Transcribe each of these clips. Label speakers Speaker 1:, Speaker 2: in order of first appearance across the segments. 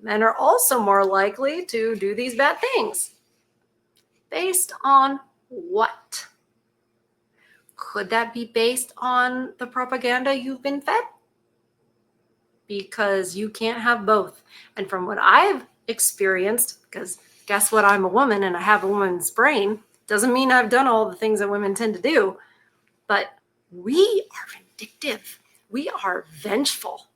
Speaker 1: men are also more likely to do these bad things. Based on what? Could that be based on the propaganda you've been fed? Because you can't have both. And from what I've experienced, because guess what, I'm a woman and I have a woman's brain, doesn't mean I've done all the things that women tend to do, but we are vindictive. We are vengeful.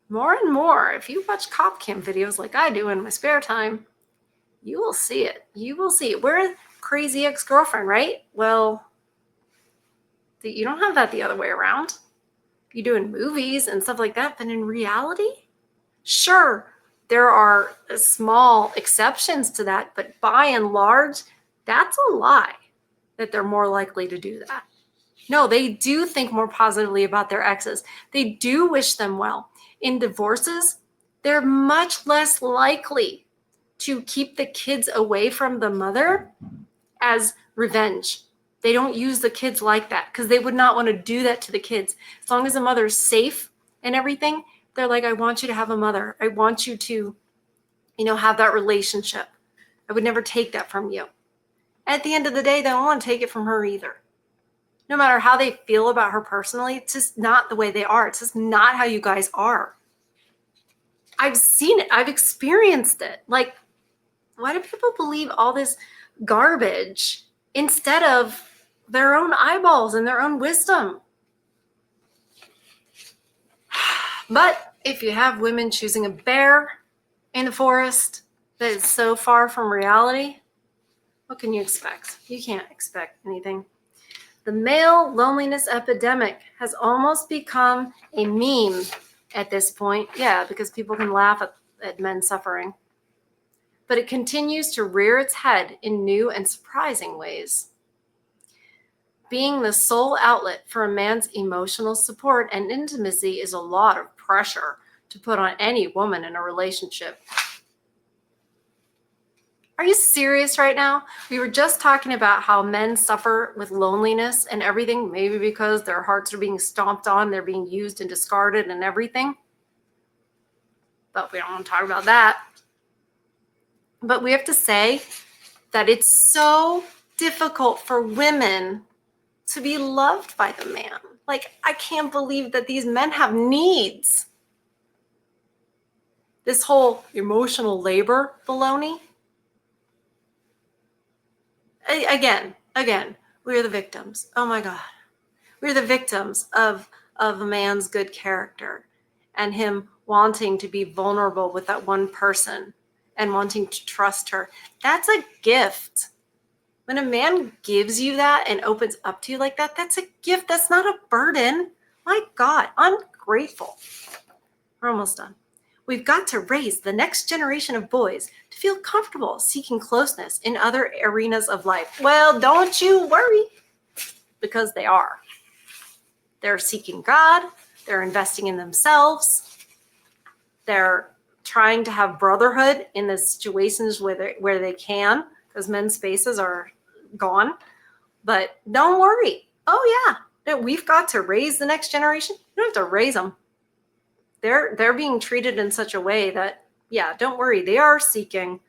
Speaker 1: More and more, if you watch cop cam videos like I do in my spare time, you will see it. You will see it. We're a crazy ex-girlfriend, right? Well, you don't have that the other way around. You do in movies and stuff like that, but in reality, sure, there are small exceptions to that, but by and large, that's a lie that they're more likely to do that. No, they do think more positively about their exes. They do wish them well. In divorces, they're much less likely to keep the kids away from the mother as revenge. They don't use the kids like that because they would not want to do that to the kids. As long as the mother is safe and everything, they're like, I want you to have a mother. I want you to, have that relationship. I would never take that from you. At the end of the day, they don't want to take it from her either. No matter how they feel about her personally, it's just not the way they are. It's just not how you guys are. I've seen it. I've experienced it. Like, why do people believe all this garbage instead of their own eyeballs and their own wisdom? But if you have women choosing a bear in the forest that is so far from reality, what can you expect? You can't expect anything. The male loneliness epidemic has almost become a meme at this point. Yeah, because people can laugh at men suffering. But it continues to rear its head in new and surprising ways. Being the sole outlet for a man's emotional support and intimacy is a lot of pressure to put on any woman in a relationship. Are you serious right now? We were just talking about how men suffer with loneliness and everything, maybe because their hearts are being stomped on, they're being used and discarded and everything. But we don't want to talk about that. But we have to say that it's so difficult for women to be loved by the man. Like, I can't believe that these men have needs. This whole emotional labor baloney. Again, we're the victims. Oh my God. We're the victims of a man's good character and him wanting to be vulnerable with that one person and wanting to trust her. That's a gift. When a man gives you that and opens up to you like that, that's a gift. That's not a burden. My God, ungrateful. We're almost done. We've got to raise the next generation of boys to feel comfortable seeking closeness in other arenas of life. Well, don't you worry, because they are. They're seeking God. They're investing in themselves. They're trying to have brotherhood in the situations where they can, because men's spaces are gone. But don't worry. Oh, yeah, we've got to raise the next generation. You don't have to raise them. They're being treated in such a way that, yeah, don't worry. They are seeking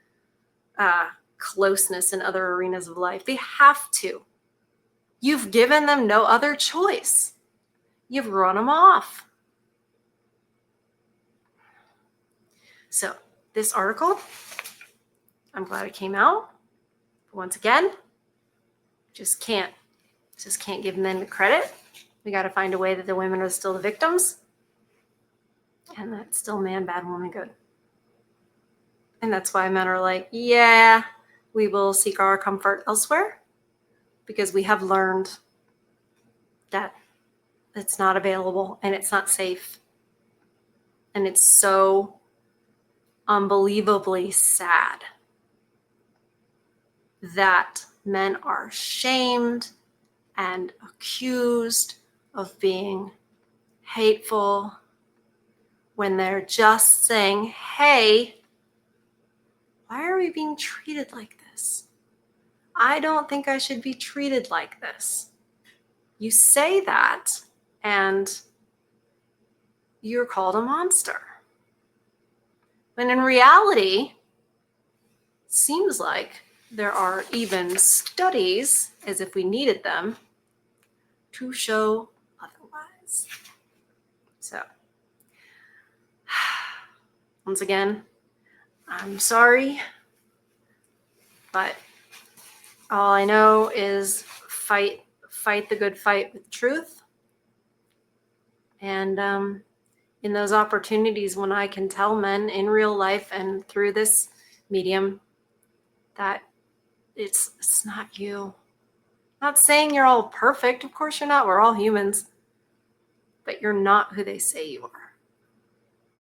Speaker 1: closeness in other arenas of life. They have to. You've given them no other choice. You've run them off. So this article, I'm glad it came out. Once again, just can't give men the credit. We got to find a way that the women are still the victims. And that's still man bad, woman good. And that's why men are like, yeah, we will seek our comfort elsewhere, because we have learned that it's not available and it's not safe. And it's so unbelievably sad that men are shamed and accused of being hateful when they're just saying, hey, why are we being treated like this? I don't think I should be treated like this. You say that and you're called a monster. When in reality, seems like there are even studies, as if we needed them, to show otherwise. So, once again, I'm sorry, but all I know is fight the good fight with truth. And in those opportunities when I can tell men in real life and through this medium that it's not you. Not saying you're all perfect. Of course you're not. We're all humans. But you're not who they say you are.